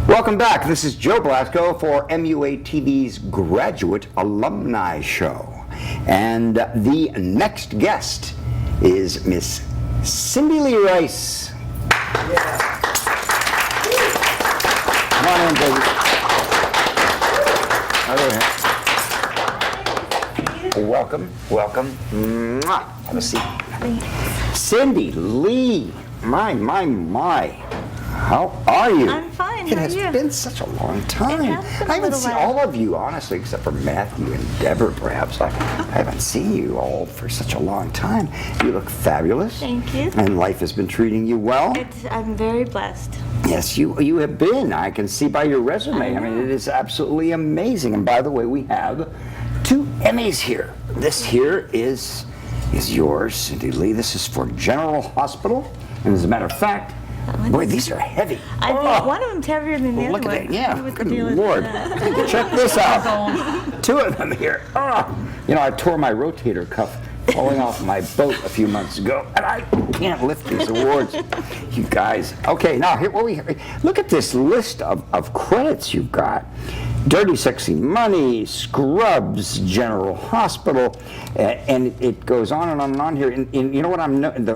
Welcome back. This is Joe Blasco for MUA TV's Graduate Alumni Show. And the next guest is Miss Cyndilee Rice. Yeah. Come on in, baby. Welcome, welcome. Mwah. Have a seat. Cyndilee, my. How are you? I'm fine. It has been such a long time. I haven't seen all of you, honestly, except for Matthew and Deborah, perhaps. I haven't seen you all for such a long time. You look fabulous. Thank you. And life has been treating you well. I'm very blessed. Yes, you have been. I can see by your resume. I mean, it is absolutely amazing. And by the way, we have 2 Emmys here. This here is yours, Cyndilee. This is for General Hospital. And as a matter of fact, boy, these are heavy. I think one of them's heavier than the other one. Look at that. Yeah, good Lord. Check this out. 2 of them here. You know, I tore my rotator cuff falling off my boat a few months ago, and I can't lift these awards. You guys. Okay, now here, look at this list of credits you've got. Dirty Sexy Money, Scrubs, General Hospital, and it goes on and on and on here. You know what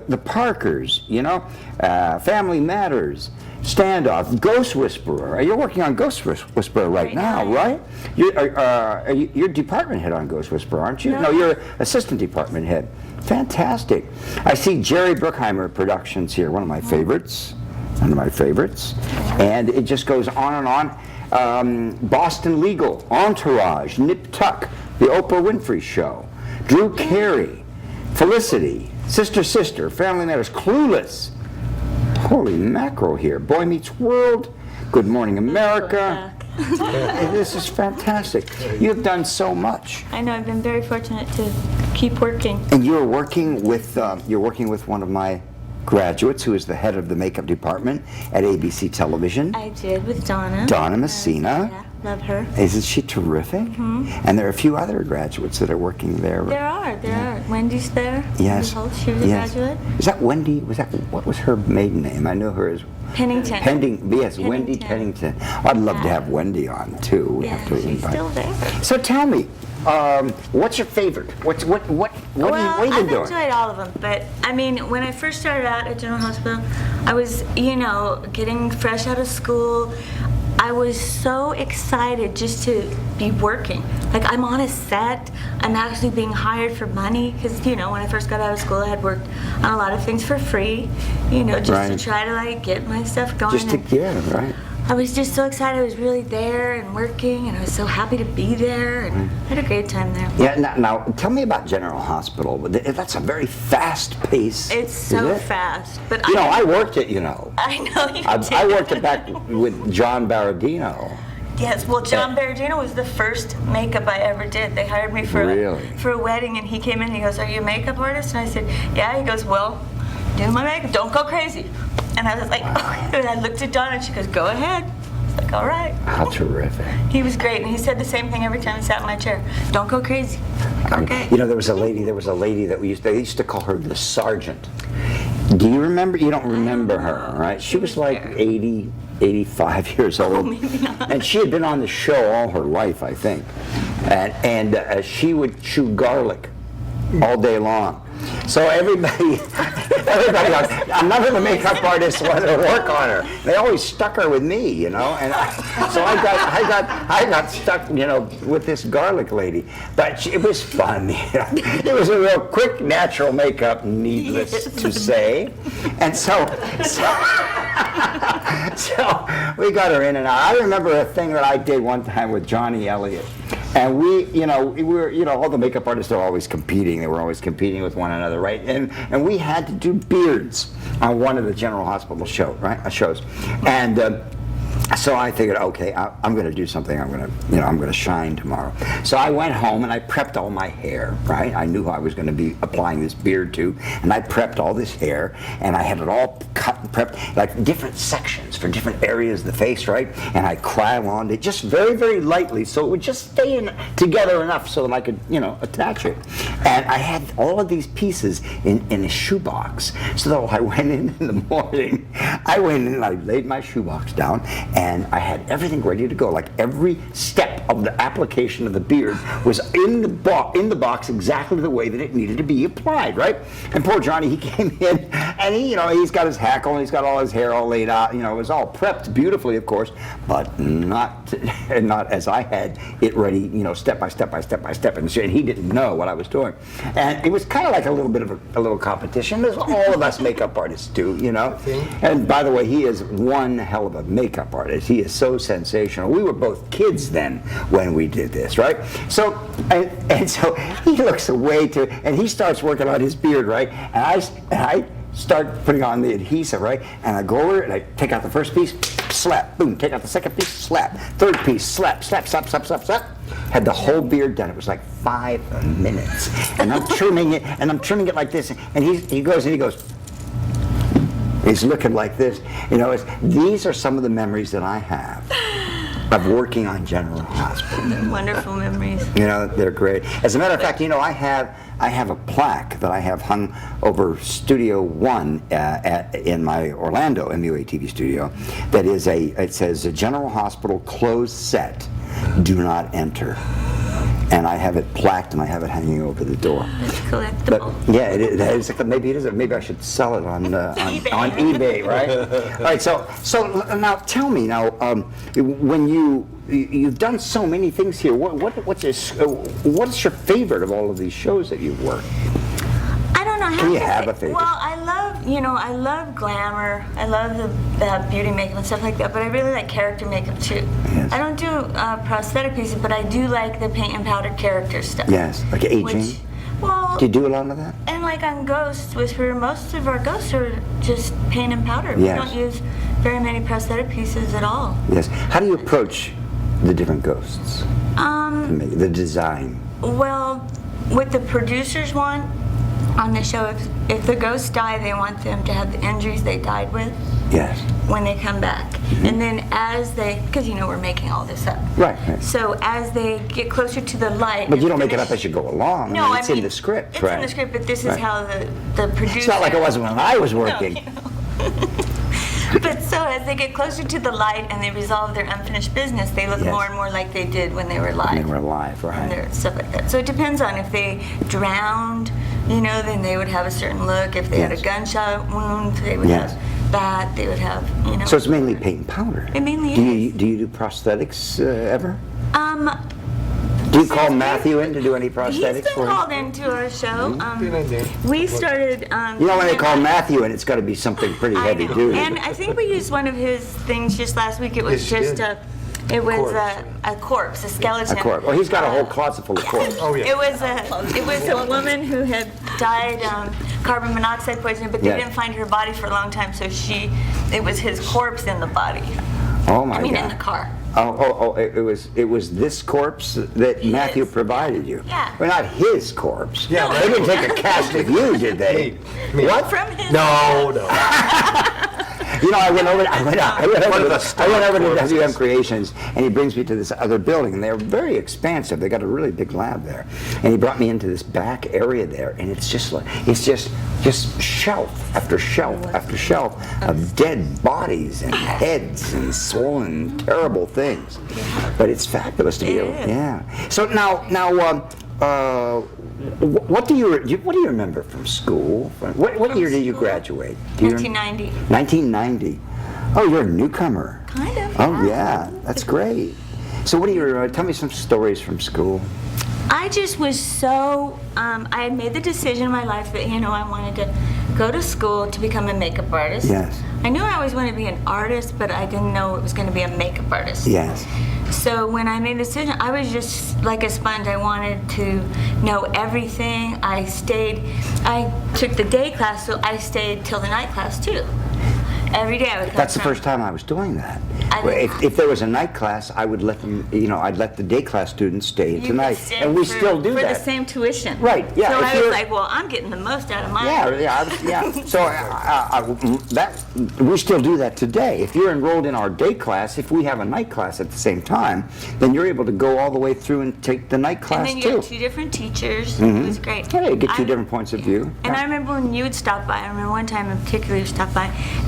the Parkers, you know, Family Matters, Standoff, Ghost Whisperer. You're working on Ghost Whisperer right now, right? You're department head on Ghost Whisperer, aren't you? No, you're assistant department head. Fantastic. I see Jerry Bruckheimer Productions here, one of my favorites. And it just goes on and on. Boston Legal, Entourage, Nip Tuck, The Oprah Winfrey Show, Drew Carey, Felicity, Sister, Family Matters, Clueless. Holy mackerel here. Boy Meets World, Good Morning America. This is fantastic. You've done so much. I know. I've been very fortunate to keep working. And you're working with one of my graduates, who is the head of the makeup department at ABC Television. I did, with Donna. Donna Messina. Yeah, love her. Isn't she terrific? Mm-hmm. And there are a few other graduates that are working there. There are. Wendy's there. Yes. She was a graduate. Is that Wendy? What was her maiden name? I know her as Pennington. Yes, Wendy Pennington. I'd love to have Wendy on too. She's still there. So tell me, what's your favorite? What have you been doing? I've enjoyed all of them, but I mean, when I first started out at General Hospital, I was, getting fresh out of school. I was so excited just to be working. Like, I'm on a set, I'm actually being hired for money, because, when I first got out of school, I had worked on a lot of things for free, just to try to, get my stuff going. Right. I was just so excited. I was really there and working, and I was so happy to be there, and I had a great time there. Yeah, now tell me about General Hospital. That's a very fast pace. It's so fast. But I worked it, I know you did. I worked it back with John Baradino. Yes, well, John Baradino was the first makeup I ever did. They hired me for a wedding, and he came in and he goes, "Are you a makeup artist?" And I said, "Yeah." He goes, "Well, do my makeup. Don't go crazy." And I was like, "Oh." And I looked at Dawn, and she goes, "Go ahead." I was like, "All right." How terrific. He was great, and he said the same thing every time he sat in my chair. "Don't go crazy." Okay. There was a lady that they used to call her the Sergeant. Do you remember? You don't remember her, right? She was like 80, 85 years old. Maybe not. And she had been on the show all her life, I think. And she would chew garlic all day long. So everybody else, none of the makeup artists wanted to work on her. They always stuck her with me, And so I got stuck, with this garlic lady. But it was fun. It was a real quick, natural makeup, needless to say. And so we got her in and out. I remember a thing that I did one time with Johnny Elliott. And we were, all the makeup artists are always competing. They were always competing with one another, right? And we had to do beards on one of the General Hospital shows. And so I figured, okay, I'm going to do something. I'm going to shine tomorrow. So I went home and I prepped all my hair, right? I knew who I was going to be applying this beard to, and I prepped all this hair, and I had it all cut and prepped, like different sections for different areas of the face, right? And I Kryloned it just very, very lightly, so it would just stay together enough so that I could, attach it. And I had all of these pieces in a shoebox, so that when I went in the morning, I went in and I laid my shoebox down, and I had everything ready to go. Like every step of the application of the beard was in the box exactly the way that it needed to be applied, right? And poor Johnny, he came in, and he's got his hackle, and he's got all his hair all laid out. It was all prepped beautifully, of course, but not as I had it ready, step by step by step by step. And he didn't know what I was doing, and it was kind of like a little bit of a little competition, as all of us makeup artists do, And by the way, he is one hell of a makeup artist. He is so sensational. We were both kids then when we did this, right? So and so he looks away and he starts working on his beard, right? And I start putting on the adhesive, right? And I go over and I take out the first piece, slap, boom, take out the second piece, slap, third piece, slap, slap, slap, slap, slap, slap. Had the whole beard done. It was like 5 minutes. And I'm trimming it like this. And he goes, he's looking like this. These are some of the memories that I have of working on General Hospital. Wonderful memories. They're great. As a matter of fact, I have a plaque that I have hung over Studio 1 in my Orlando MUA TV studio. That is it says General Hospital closed set, do not enter. And I have it plaqued, and I have it hanging over the door. It's collectible. But, yeah, maybe it is. Maybe I should sell it on eBay, right? All right. So now tell me when you've done so many things here. What's your favorite of all of these shows that you've worked? I don't know. Do you have a favorite? Well, I love glamour. I love the beauty makeup and stuff like that. But I really like character makeup too. Yes. I don't do prosthetic pieces, but I do like the paint and powder character stuff. Yes, like aging. Do you do a lot of that? And like on Ghost Whisperer, most of our ghosts are just paint and powder. Yes. We don't use very many prosthetic pieces at all. Yes. How do you approach the different ghosts? The design. Well, what the producers want on the show, if the ghosts die, they want them to have the injuries they died with. Yes. When they come back. Mm-hmm. And then because we're making all this up. Right. So as they get closer to the light. But you don't make it up as you go along. No, it's in the script, it's right? in the script, but this is how the producer. It's not like it was when I was working. But so as they get closer to the light and they resolve their unfinished business, they look more and more like they did when they were alive. When they were alive, right. And stuff like that. So it depends on if they drowned, then they would have a certain look. If they had a gunshot wound, they would have that. They would have, So it's mainly paint and powder. It mainly is. Do you do prosthetics ever? Do you call Matthew in to do any prosthetics He's been called into our show. We started. When they call Matthew in, it's got to be something pretty heavy duty. And I think we used one of his things just last week. It was just a corpse, a skeleton. A corpse. Well, he's got a whole closet full of corpses. Oh yeah. It was a woman who had died carbon monoxide poisoning, but they didn't find her body for a long time, so it was his corpse in the body. Oh my God. In the car. It was this corpse that Matthew provided you. Yeah. Well, not his corpse. Yeah, they didn't take a cast of you, did they? Me. What? From his No. I went over to WM Creations, and he brings me to this other building, and they're very expansive. They got a really big lab there, and he brought me into this back area there, and it's just shelf after shelf after shelf of dead bodies and heads and swollen, terrible things. But it's fabulous to be able. Yeah. So now. What do you remember from school? What year did you graduate? 1990. 1990. Oh, you're a newcomer. Kind of. Oh yeah, that's great. So tell me some stories from school. I just was so, I had made the decision in my life that, I wanted to go to school to become a makeup artist. Yes. I knew I always wanted to be an artist, but I didn't know it was going to be a makeup artist. Yes. So when I made the decision, I was just like a sponge. I wanted to know everything. I took the day class, so I stayed till the night class too. Every day I would come. That's the first time I was doing that. If there was a night class, I would let them, I'd let the day class students stay tonight. And we still do that. For the same tuition. Right, yeah. So I was like, well, I'm getting the most out of my life. Yeah. So we still do that today. If you're enrolled in our day class, if we have a night class at the same time, then you're able to go all the way through and take the night class too. And then you have 2 different teachers. It was great. Yeah, you get 2 different points of view. And I remember when you would stop by, I remember one time in particular you stopped by,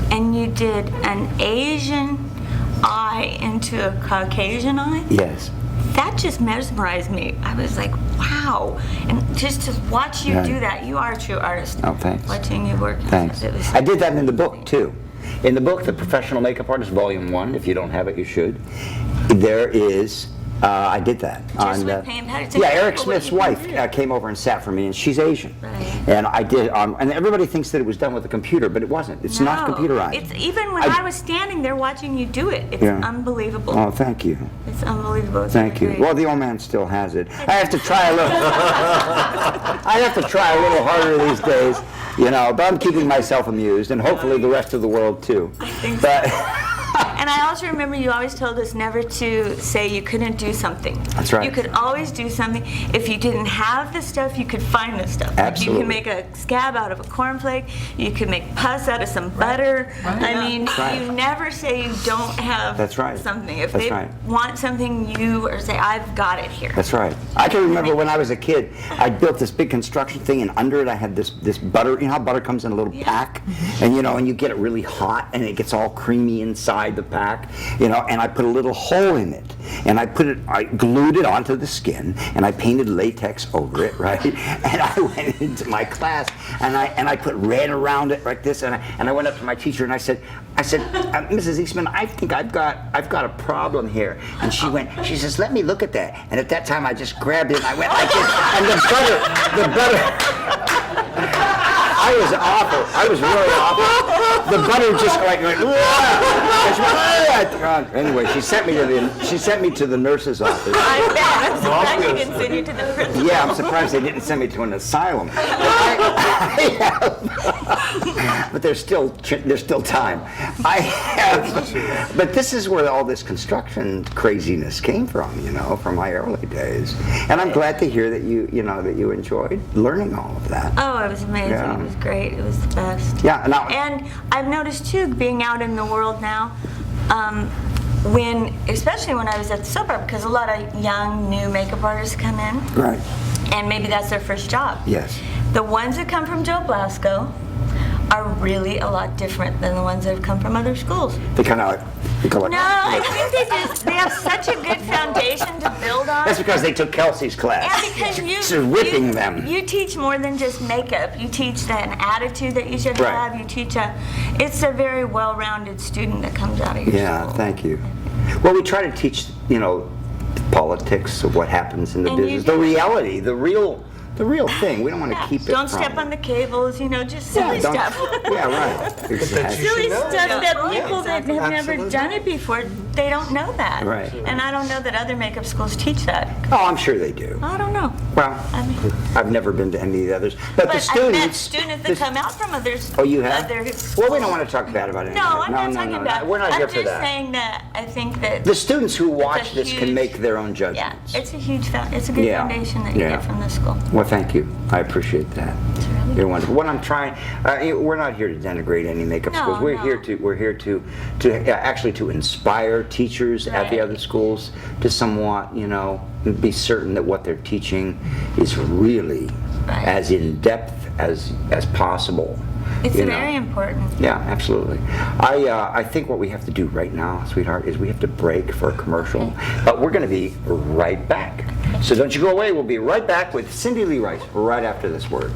and you did an Asian eye into a Caucasian eye, Yes. that just mesmerized me. I was like, wow. And just to watch you do that, you are a true artist. Oh, thanks. Watching you work. Thanks. It was I did that in the book, too. In the book, The Professional Makeup Artist, Volume 1, if you don't have it, you should. There is, I did that. Just with paint patterns. Yeah, Eric Incredible what Smith's you can wife do. came over and sat for me, and she's Asian. Right. And I did, and everybody thinks that it was done with a computer, but it wasn't. It's not No. computerized. It's even when I was standing there watching you do it. It's Yeah. unbelievable. Oh, thank you. It's unbelievable. It's Thank you. great. Well, the old man still has it. I have to try a little. I have to try a little harder these days, but I'm keeping myself amused, and hopefully the rest of the world too. think But And I also remember you always told us never to say you couldn't do something. That's right. You could always do something. If you didn't have the stuff, you could find the stuff. Like Absolutely. you can make a scab out of a cornflake. You could make pus out of some butter. I mean, Right. you never say you don't have That's right. something. If That's they right. want something, you or say, I've got it here. That's right. I can remember when I was a kid, I built this big construction thing, and under it I had this butter. You know how butter comes in a little pack, and and you get it really hot, and it gets all creamy inside the pack, and I put a little hole in it, and I glued it onto the skin, and I painted latex over it, right? And I went into my class, and I put red around it like this, and I went up to my teacher and I said, Mrs. Eastman, I think I've got a problem here. And she says, let me look at that. And at that time I just grabbed it and I went like this, and the butter, I was awful. I was really awful. The butter just went, and she went, God. Anyway, she sent me to the nurse's office. I bet. I'm surprised you didn't send you to the principal. Yeah, I'm surprised they didn't send me to an asylum. But there's still time. But this is where all this construction craziness came from, from my early days. And I'm glad to hear that you enjoyed learning all of that. Oh, it was amazing. Yeah. It was great. It was the best. Yeah, And I've noticed too, being out in the world now, especially when I was at the soap opera, because a lot of young, new makeup artists come in, right. and maybe that's their first job. Yes. The ones that come from Joe Blasco are really a lot different than the ones that have come from other schools. They kind of No, I think they have such a good foundation to build on. That's because they took Kelsey's class. And because She's whipping them. You teach more than just makeup. You teach an attitude that you should Right. have. You teach it's a very well-rounded student that comes out of your Yeah, school. thank you. Well, we try to teach, politics of what happens in the And you business, do. the reality, the real thing. We don't want to keep it Don't from step on the cables, just silly don't- stuff. Yeah, right. Exactly. Silly know. stuff Yeah. that Yeah, people that have never Absolutely. done it before, they don't know that. Right. And I don't know that other makeup schools teach that. Oh, I'm sure they do. I don't know. Well, I mean, I've never been to any of the others. But the I've students... met students that come out from others. Oh, you have? Other Well, we don't want to talk bad about it. No, I'm not talking about. We're not here for I'm just that. saying that I think that The students who watch it's a this can huge- make their own yeah, judgments. it's a good Yeah. foundation that you Yeah. get from the school. Well, thank you. I appreciate that. It's really You're wonderful. What I'm trying, we're not here to denigrate any makeup No, schools. We're no. here to actually to inspire teachers at the Right. other schools to somewhat, be certain that what they're teaching is really Right. as in depth as possible. It's you know. very important. Yeah, absolutely. I think what we have to do right now, sweetheart, is we have to break for a commercial. But we're going to be right back. So don't you go away. We'll be right back with Cyndilee Rice right after this word.